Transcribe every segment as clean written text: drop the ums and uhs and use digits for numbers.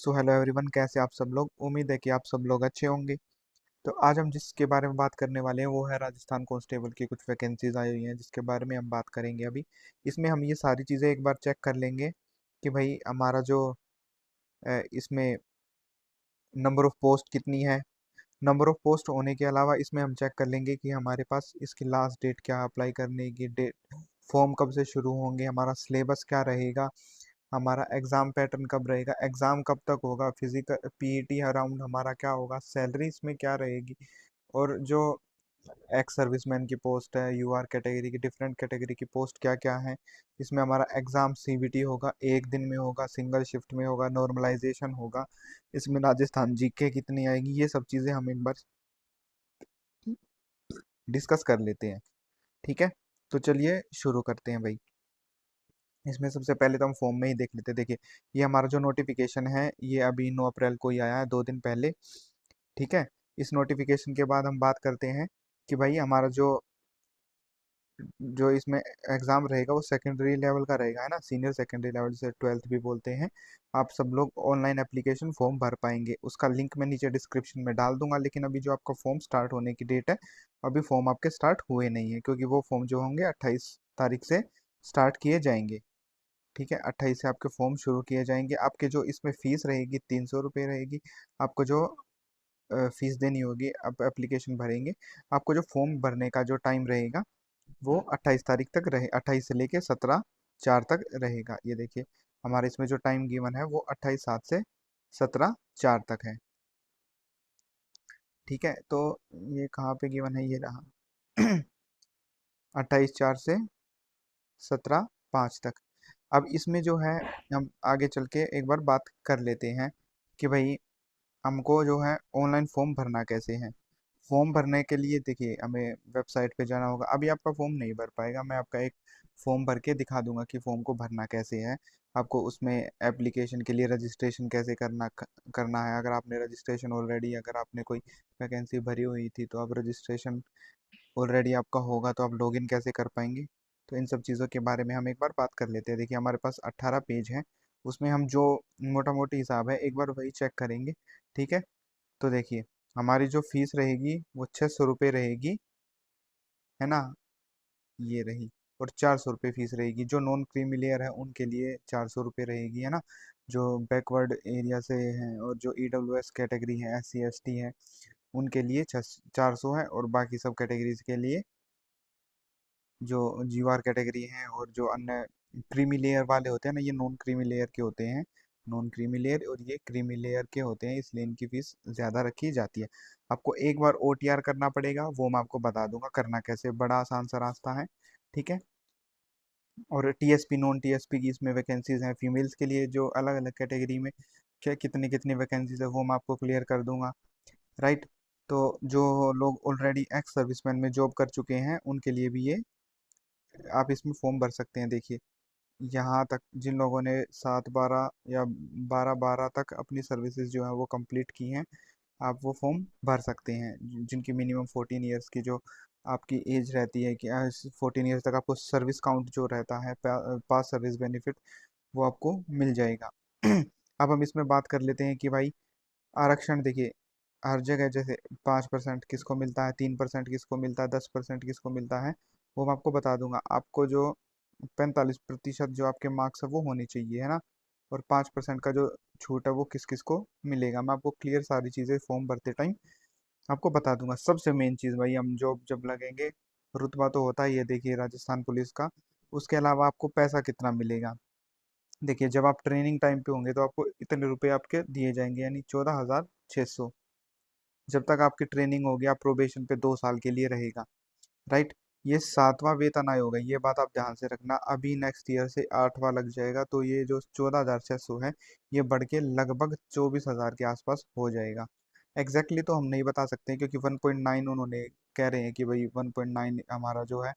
So hello everyone, कैसे आप सब लोग। उम्मीद है कि आप सब लोग अच्छे होंगे। तो आज हम जिसके बारे में बात करने वाले हैं वो है राजस्थान कांस्टेबल की कुछ वैकेंसीज आई हुई हैं जिसके बारे में हम बात करेंगे अभी। इसमें हम ये सारी चीज़ें एक बार चेक कर लेंगे कि भाई हमारा जो इसमें नंबर ऑफ पोस्ट कितनी है। नंबर ऑफ पोस्ट होने के अलावा इसमें हम चेक कर लेंगे कि हमारे पास इसकी लास्ट डेट क्या, अप्लाई करने की डेट, फॉर्म कब से शुरू होंगे, हमारा सिलेबस क्या रहेगा, हमारा एग्ज़ाम पैटर्न कब रहेगा, एग्ज़ाम कब तक होगा, फिजिकल पीईटी अराउंड हमारा क्या होगा, सैलरी इसमें क्या रहेगी, और जो एक्स सर्विसमैन की पोस्ट है, यूआर कैटेगरी की, डिफरेंट कैटेगरी की पोस्ट क्या क्या है। इसमें हमारा एग्ज़ाम सीबीटी होगा, एक दिन में होगा, सिंगल शिफ्ट में होगा, नॉर्मलाइजेशन होगा। इसमें राजस्थान जीके कितनी आएगी, ये सब चीज़ें हम एक बार डिस्कस कर लेते हैं। ठीक है, तो चलिए शुरू करते हैं भाई। इसमें सबसे पहले तो हम फॉर्म में ही देख लेते हैं। देखिए, ये हमारा जो नोटिफिकेशन है ये अभी 9 अप्रैल को ही आया है, 2 दिन पहले। ठीक है, इस नोटिफिकेशन के बाद हम बात करते हैं कि भाई हमारा जो जो इसमें एग्ज़ाम रहेगा वो सेकेंडरी लेवल का रहेगा, है ना, सीनियर सेकेंडरी लेवल से 12th भी बोलते हैं। आप सब लोग ऑनलाइन एप्लीकेशन फॉर्म भर पाएंगे, उसका लिंक मैं नीचे डिस्क्रिप्शन में डाल दूंगा। लेकिन अभी जो आपका फॉर्म स्टार्ट होने की डेट है, अभी फॉर्म आपके स्टार्ट हुए नहीं है, क्योंकि वो फॉर्म जो होंगे 28 तारीख से स्टार्ट किए जाएंगे। ठीक है, 28 से आपके फॉर्म शुरू किए जाएंगे। आपके जो इसमें फ़ीस रहेगी 300 रुपये रहेगी। आपको जो फीस देनी होगी, आप एप्लीकेशन भरेंगे। आपको जो फॉर्म भरने का जो टाइम रहेगा वो 28 तारीख तक रहे, 28 से लेके 17/4 तक रहेगा। ये देखिए, हमारे इसमें जो टाइम गिवन है वो 28/7 से 17/4 तक है। ठीक है, तो ये कहाँ पे गिवन है, ये रहा 28/4 से 17/5 तक। अब इसमें जो है हम आगे चल के एक बार बात कर लेते हैं कि भाई हमको जो है ऑनलाइन फॉर्म भरना कैसे है। फॉर्म भरने के लिए देखिए हमें वेबसाइट पे जाना होगा। अभी आपका फॉर्म नहीं भर पाएगा, मैं आपका एक फॉर्म भर के दिखा दूंगा कि फॉर्म को भरना कैसे है। आपको उसमें एप्लीकेशन के लिए रजिस्ट्रेशन कैसे करना है। अगर आपने रजिस्ट्रेशन ऑलरेडी, अगर आपने कोई वैकेंसी भरी हुई थी तो आप रजिस्ट्रेशन ऑलरेडी आपका होगा तो आप लॉगिन कैसे कर पाएंगे। तो इन सब चीज़ों के बारे में हम एक बार बात कर लेते हैं। देखिए, हमारे पास 18 पेज हैं, उसमें हम जो मोटा मोटी हिसाब है एक बार वही चेक करेंगे। ठीक है, तो देखिए, हमारी जो फीस रहेगी वो 600 रुपये रहेगी, है ना, ये रही। और 400 रुपये फीस रहेगी। जो नॉन क्रीमी लेयर है उनके लिए 400 रुपये रहेगी, है ना। जो बैकवर्ड एरिया से हैं और जो ईडब्ल्यूएस कैटेगरी है, SC ST है, उनके लिए 400 है। और बाकी सब कैटेगरीज के लिए जो जीवार कैटेगरी हैं और जो अन्य क्रीमी लेयर वाले होते हैं ना, ये नॉन क्रीमी लेयर के होते हैं। नॉन क्रीमी लेयर और ये क्रीमी लेयर के होते हैं, इसलिए इनकी फीस ज़्यादा रखी जाती है। आपको एक बार OTR करना पड़ेगा, वो मैं आपको बता दूंगा करना कैसे, बड़ा आसान सा रास्ता है। ठीक है, और TSP नॉन TSP की इसमें वैकेंसीज हैं फीमेल्स के लिए, जो अलग अलग कैटेगरी में क्या कितनी कितनी वैकेंसीज है वो मैं आपको क्लियर कर दूंगा। राइट, तो जो लोग ऑलरेडी एक्स सर्विसमैन में जॉब कर चुके हैं उनके लिए भी ये आप इसमें फॉर्म भर सकते हैं। देखिए, यहाँ तक जिन लोगों ने 7/12 या 12/12 तक अपनी सर्विसेज जो है वो कंप्लीट की हैं, आप वो फॉर्म भर सकते हैं। जिनकी मिनिमम 14 ईयर्स की जो आपकी एज रहती है कि 14 ईयर्स तक आपको सर्विस काउंट जो रहता है, पास सर्विस बेनिफिट, वो आपको मिल जाएगा। अब हम इसमें बात कर लेते हैं कि भाई आरक्षण। देखिए, हर जगह जैसे 5% किसको मिलता है, 3% किसको मिलता है, 10% किसको मिलता है, वो मैं आपको बता दूंगा। आपको जो 45% जो आपके मार्क्स है वो होने चाहिए, है ना। और 5% का जो छूट है वो किस किस को मिलेगा, मैं आपको क्लियर सारी चीज़ें फॉर्म भरते टाइम आपको बता दूंगा। सबसे मेन चीज़ भाई, हम जॉब जब लगेंगे, रुतबा तो होता ही है देखिए राजस्थान पुलिस का, उसके अलावा आपको पैसा कितना मिलेगा। देखिए, जब आप ट्रेनिंग टाइम पे होंगे तो आपको इतने रुपए आपके दिए जाएंगे, यानी 14,600। जब तक आपकी ट्रेनिंग होगी, आप प्रोबेशन पे 2 साल के लिए रहेगा। राइट, ये 7वां वेतन आयोग है, ये बात आप ध्यान से रखना। अभी नेक्स्ट ईयर से 8वां लग जाएगा, तो ये जो 14,600 है ये बढ़ के लगभग 24,000 के आसपास हो जाएगा। एग्जैक्टली तो हम नहीं बता सकते, क्योंकि 1.9 उन्होंने कह रहे हैं कि भाई 1.9 हमारा जो है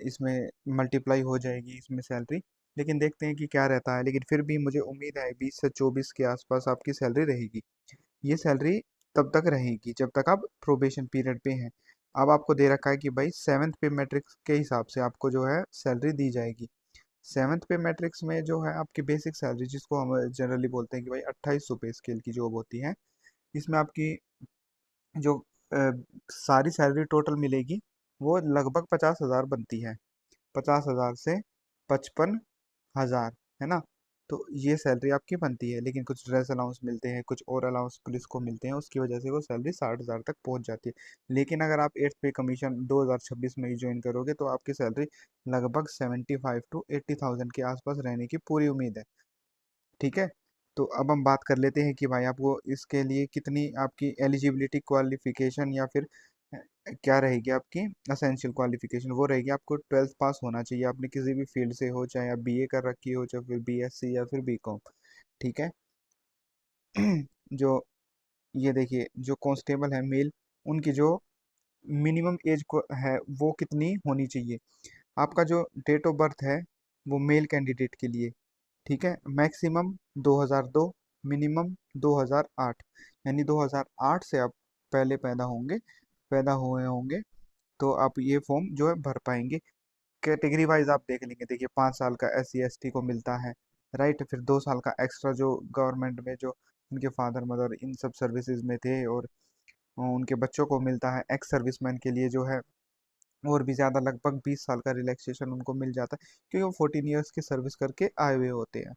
इसमें मल्टीप्लाई हो जाएगी इसमें सैलरी। लेकिन देखते हैं कि क्या रहता है। लेकिन फिर भी मुझे उम्मीद है 20 से 24 के आसपास आपकी सैलरी रहेगी। ये सैलरी तब तक रहेगी जब तक आप प्रोबेशन पीरियड पे हैं। अब आपको दे रखा है कि भाई 7th पे मैट्रिक्स के हिसाब से आपको जो है सैलरी दी जाएगी। सेवन्थ पे मैट्रिक्स में जो है आपकी बेसिक सैलरी, जिसको हम जनरली बोलते हैं कि भाई 2800 पे स्केल की जॉब होती है, इसमें आपकी जो अ, सारी सैलरी टोटल मिलेगी वो लगभग 50,000 बनती है। 50,000 से 55,000, है ना। तो ये सैलरी आपकी बनती है, लेकिन कुछ ड्रेस अलाउंस मिलते हैं, कुछ और अलाउंस पुलिस को मिलते हैं, उसकी वजह से वो सैलरी 60,000 तक पहुंच जाती है। लेकिन अगर आप एट्थ पे कमीशन 2026 में ही ज्वाइन करोगे तो आपकी सैलरी लगभग 75 to 80,000 के आसपास रहने की पूरी उम्मीद है। ठीक है। तो अब हम बात कर लेते हैं कि भाई आपको इसके लिए कितनी आपकी एलिजिबिलिटी क्वालिफिकेशन या फिर क्या रहेगी आपकी असेंशियल क्वालिफिकेशन। वो रहेगी आपको 12th पास होना चाहिए, आपने किसी भी फील्ड से हो, चाहे आप बीए कर रखी हो, चाहे फिर बीएससी या फिर बीकॉम। ठीक है। जो ये देखिए, जो कांस्टेबल है मेल, उनकी जो मिनिमम एज को है वो कितनी होनी चाहिए। आपका जो डेट ऑफ बर्थ है वो मेल कैंडिडेट के लिए, ठीक है, मैक्सिमम 2002, मिनिमम 2008, यानी 2008 से आप पहले पैदा हुए होंगे, तो आप ये फॉर्म जो है भर पाएंगे। कैटेगरी वाइज आप देख लेंगे, देखिए 5 साल का SC ST को मिलता है, राइट। फिर 2 साल का एक्स्ट्रा जो गवर्नमेंट में जो उनके फादर मदर इन सब सर्विसेज में थे और उनके बच्चों को मिलता है। एक्स सर्विसमैन के लिए जो है और भी ज़्यादा लगभग 20 साल का रिलैक्सेशन उनको मिल जाता है, क्योंकि वो 14 ईयर्स की सर्विस करके आए हुए होते हैं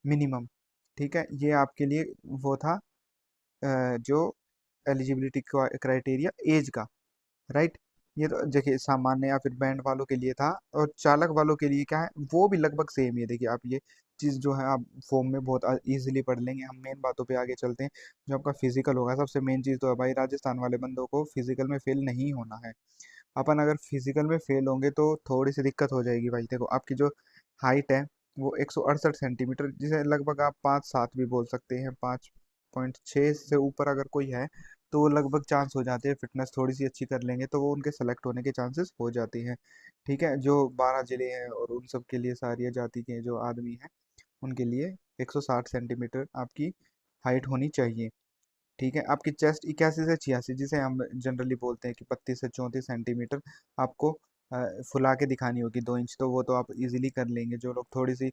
मिनिमम। ठीक है, ये आपके लिए वो था जो एलिजिबिलिटी क्राइटेरिया एज का, राइट। ये तो देखिए सामान्य या फिर बैंड वालों के लिए था, और चालक वालों के लिए क्या है वो भी लगभग सेम ही है। देखिए आप ये चीज़ जो है आप फॉर्म में बहुत इजीली पढ़ लेंगे। हम मेन बातों पे आगे चलते हैं। जो आपका फिजिकल होगा, सबसे मेन चीज़ तो है भाई, राजस्थान वाले बंदों को फिजिकल में फेल नहीं होना है। अपन अगर फिजिकल में फेल होंगे तो थोड़ी सी दिक्कत हो जाएगी भाई। देखो आपकी जो हाइट है वो 168 सेंटीमीटर, जिसे लगभग आप 5'7" भी बोल सकते हैं। 5.6 से ऊपर अगर कोई है तो वो लगभग चांस हो जाते हैं, फिटनेस थोड़ी सी अच्छी कर लेंगे तो वो उनके सेलेक्ट होने के चांसेस हो जाते हैं। ठीक है, जो 12 जिले हैं और उन सब के लिए सारी जाति के जो आदमी हैं उनके लिए 160 सेंटीमीटर आपकी हाइट होनी चाहिए। ठीक है, आपकी चेस्ट 81 से 86, जिसे हम जनरली बोलते हैं कि 32 से 34 सेंटीमीटर आपको फुला के दिखानी होगी, 2 इंच। तो वो तो आप इजीली कर लेंगे। जो लोग थोड़ी सी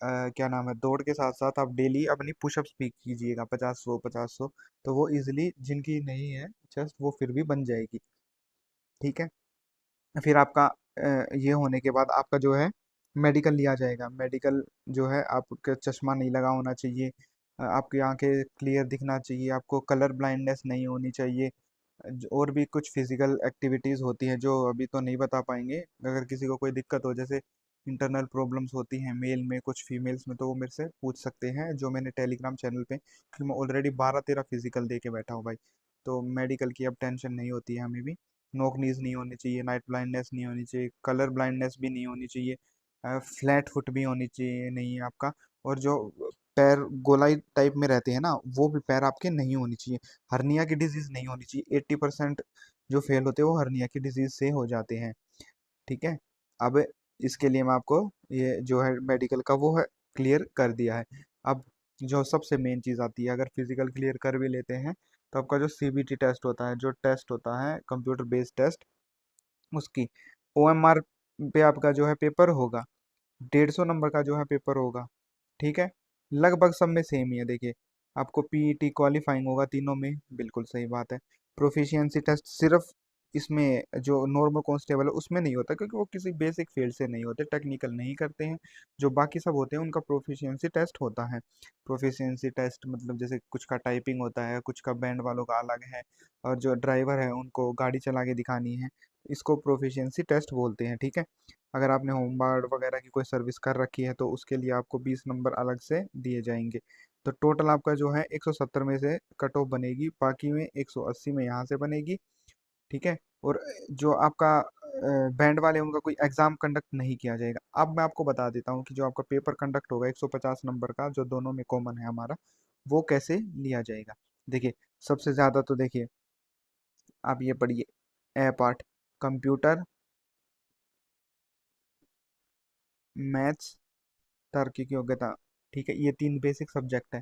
क्या नाम है, दौड़ के साथ साथ आप डेली अपनी पुशअप्स भी कीजिएगा, 50 100 50 100, तो वो इजीली जिनकी नहीं है चेस्ट वो फिर भी बन जाएगी। ठीक है। फिर आपका ये होने के बाद आपका जो है मेडिकल लिया जाएगा। मेडिकल जो है आपका चश्मा नहीं लगा होना चाहिए, आपकी आंखें क्लियर दिखना चाहिए, आपको कलर ब्लाइंडनेस नहीं होनी चाहिए। और भी कुछ फिजिकल एक्टिविटीज़ होती हैं जो अभी तो नहीं बता पाएंगे। अगर किसी को कोई दिक्कत हो, जैसे इंटरनल प्रॉब्लम्स होती हैं मेल में, कुछ फीमेल्स में, तो वो मेरे से पूछ सकते हैं, जो मैंने टेलीग्राम चैनल पे, क्योंकि मैं ऑलरेडी 12-13 फिजिकल दे के बैठा हूँ भाई। तो मेडिकल की अब टेंशन नहीं होती है हमें भी। नोक नीज नहीं होनी चाहिए, नाइट ब्लाइंडनेस नहीं होनी चाहिए, कलर ब्लाइंडनेस भी नहीं होनी चाहिए, फ्लैट फुट भी होनी चाहिए नहीं आपका। और जो पैर गोलाई टाइप में रहते हैं ना, वो भी पैर आपके नहीं होनी चाहिए। हर्निया की डिजीज नहीं होनी चाहिए। 80% जो फेल होते हैं वो हर्निया की डिजीज से हो जाते हैं। ठीक है। अब इसके लिए मैं आपको ये जो है मेडिकल का वो है क्लियर कर दिया है। अब जो सबसे मेन चीज़ आती है, अगर फिजिकल क्लियर कर भी लेते हैं तो आपका जो CBT टेस्ट होता है, जो टेस्ट होता है कंप्यूटर बेस्ड टेस्ट, उसकी OMR पे आपका जो है पेपर होगा, 150 नंबर का जो है पेपर होगा। ठीक है, लगभग सब में सेम ही है। देखिए आपको PET क्वालिफाइंग होगा तीनों में, बिल्कुल सही बात है। प्रोफिशिएंसी टेस्ट सिर्फ इसमें जो नॉर्मल कांस्टेबल है उसमें नहीं होता, क्योंकि वो किसी बेसिक फील्ड से नहीं होते, टेक्निकल नहीं करते हैं। जो बाकी सब होते हैं उनका प्रोफिशिएंसी टेस्ट होता है। प्रोफिशिएंसी टेस्ट मतलब जैसे कुछ का टाइपिंग होता है, कुछ का बैंड वालों का अलग है, और जो ड्राइवर है उनको गाड़ी चला के दिखानी है, इसको प्रोफिशिएंसी टेस्ट बोलते हैं। ठीक है। अगर आपने होमगार्ड वगैरह की कोई सर्विस कर रखी है तो उसके लिए आपको 20 नंबर अलग से दिए जाएंगे। तो टोटल आपका जो है 170 में से कट ऑफ बनेगी, बाकी में 180 में यहाँ से बनेगी। ठीक है। और जो आपका बैंड वाले उनका कोई एग्जाम कंडक्ट नहीं किया जाएगा। अब मैं आपको बता देता हूँ कि जो आपका पेपर कंडक्ट होगा 150 नंबर का, जो दोनों में कॉमन है हमारा, वो कैसे लिया जाएगा। देखिए सबसे ज़्यादा तो देखिए आप ये पढ़िए, ए पार्ट, कंप्यूटर, मैथ्स, तार्किक योग्यता। ठीक है, ये 3 बेसिक सब्जेक्ट है।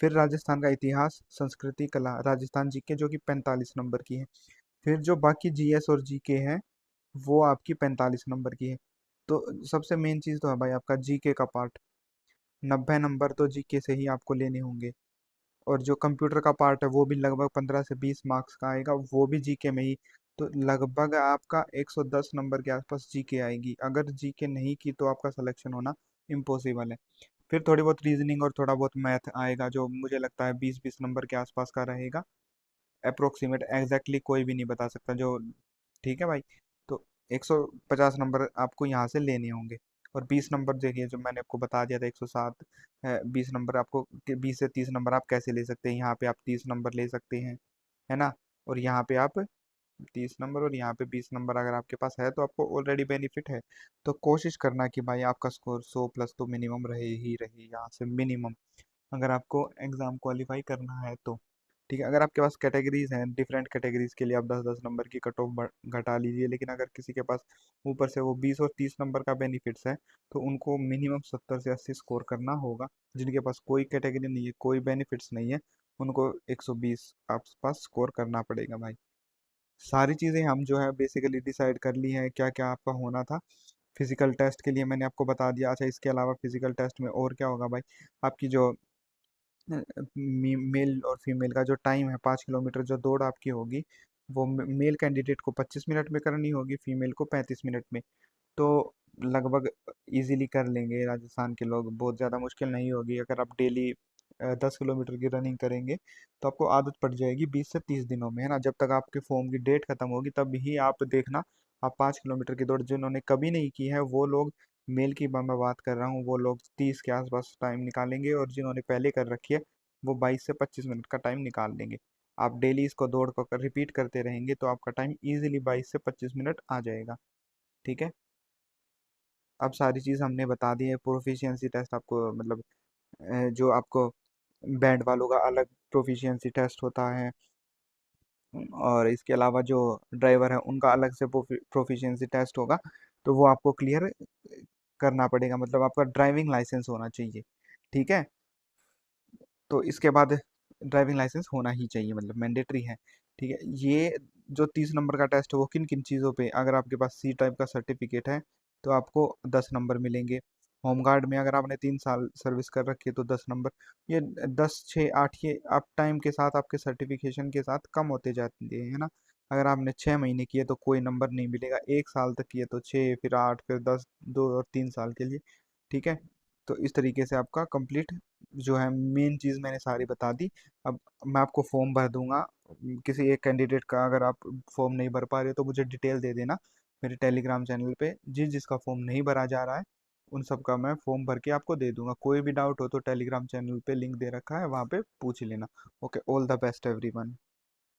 फिर राजस्थान का इतिहास, संस्कृति, कला, राजस्थान जीके जो कि 45 नंबर की है। फिर जो बाकी GS और GK है वो आपकी 45 नंबर की है। तो सबसे मेन चीज़ तो है भाई आपका जीके का पार्ट। 90 नंबर तो जीके से ही आपको लेने होंगे। और जो कंप्यूटर का पार्ट है वो भी लगभग 15 से 20 मार्क्स का आएगा, वो भी जीके में ही। तो लगभग आपका 110 नंबर के आसपास जीके आएगी। अगर जीके नहीं की तो आपका सिलेक्शन होना इम्पॉसिबल है। फिर थोड़ी बहुत रीजनिंग और थोड़ा बहुत मैथ आएगा, जो मुझे लगता है 20-20 नंबर के आसपास का रहेगा। अप्रोक्सीमेट एग्जैक्टली कोई भी नहीं बता सकता जो। ठीक है भाई। तो 150 नंबर आपको यहाँ से लेने होंगे। और 20 नंबर देखिए, जो मैंने आपको बता दिया था 107 है। 20 नंबर आपको 20 से 30 नंबर आप कैसे ले सकते हैं, यहाँ पे आप 30 नंबर ले सकते हैं, है ना। और यहाँ पे आप 30 नंबर और यहाँ पे 20 नंबर अगर आपके पास है तो आपको ऑलरेडी बेनिफिट है। तो कोशिश करना कि भाई आपका स्कोर 100 प्लस तो मिनिमम रहे ही रहे, यहाँ से मिनिमम, अगर आपको एग्ज़ाम क्वालिफाई करना है तो। ठीक है, अगर आपके पास कैटेगरीज हैं, डिफरेंट कैटेगरीज के लिए आप 10-10 नंबर की कट ऑफ घटा लीजिए, लेकिन अगर किसी के पास ऊपर से वो 20 और 30 नंबर का बेनिफिट्स है तो उनको मिनिमम 70 से 80 स्कोर करना होगा। जिनके पास कोई कैटेगरी नहीं है, कोई बेनिफिट्स नहीं है, उनको 120 आसपास स्कोर करना पड़ेगा भाई। सारी चीज़ें हम जो है बेसिकली डिसाइड कर ली हैं, क्या क्या आपका होना था। फिजिकल टेस्ट के लिए मैंने आपको बता दिया। अच्छा, इसके अलावा फिजिकल टेस्ट में और क्या होगा भाई, आपकी जो मेल और फीमेल का जो टाइम है, 5 किलोमीटर जो दौड़ आपकी होगी, वो मेल कैंडिडेट को 25 मिनट में करनी होगी, फीमेल को 35 मिनट में। तो लगभग इजीली कर लेंगे राजस्थान के लोग, बहुत ज़्यादा मुश्किल नहीं होगी। अगर आप डेली 10 किलोमीटर की रनिंग करेंगे तो आपको आदत पड़ जाएगी 20 से 30 दिनों में, है ना। जब तक आपके फॉर्म की डेट खत्म होगी तब ही आप देखना, आप 5 किलोमीटर की दौड़ जिन्होंने कभी नहीं की है वो लोग, मेल की मैं बात कर रहा हूँ, वो लोग 30 के आसपास टाइम निकालेंगे, और जिन्होंने पहले कर रखी है वो 22 से 25 मिनट का टाइम निकाल लेंगे। आप डेली इसको दौड़ कर रिपीट करते रहेंगे तो आपका टाइम इजीली 22 से 25 मिनट आ जाएगा। ठीक है। अब सारी चीज़ हमने बता दी है। प्रोफिशिएंसी टेस्ट आपको मतलब जो आपको बैंड वालों का अलग प्रोफिशिएंसी टेस्ट होता है, और इसके अलावा जो ड्राइवर है उनका अलग से प्रोफिशिएंसी टेस्ट होगा। तो वो आपको क्लियर करना पड़ेगा, मतलब आपका ड्राइविंग लाइसेंस होना चाहिए। ठीक है। तो इसके बाद ड्राइविंग लाइसेंस होना ही चाहिए, मतलब मैंडेटरी है। ठीक है। ये जो 30 नंबर का टेस्ट है वो किन किन चीज़ों पे, अगर आपके पास सी टाइप का सर्टिफिकेट है तो आपको 10 नंबर मिलेंगे। होमगार्ड में अगर आपने 3 साल सर्विस कर रखी है तो 10 नंबर। ये 10, 6, 8 ये आप टाइम के साथ आपके सर्टिफिकेशन के साथ कम होते जाते हैं, है ना। अगर आपने 6 महीने किए तो कोई नंबर नहीं मिलेगा, 1 साल तक किए तो 6, फिर 8, फिर 10, 2 और 3 साल के लिए। ठीक है। तो इस तरीके से आपका कंप्लीट जो है, मेन चीज़ मैंने सारी बता दी। अब मैं आपको फॉर्म भर दूंगा। किसी एक कैंडिडेट का अगर आप फॉर्म नहीं भर पा रहे हो तो मुझे डिटेल दे देना मेरे टेलीग्राम चैनल पे। जिस जिसका फॉर्म नहीं भरा जा रहा है उन सब का मैं फॉर्म भर के आपको दे दूंगा। कोई भी डाउट हो तो टेलीग्राम चैनल पे लिंक दे रखा है, वहाँ पे पूछ लेना। Okay, all the best everyone.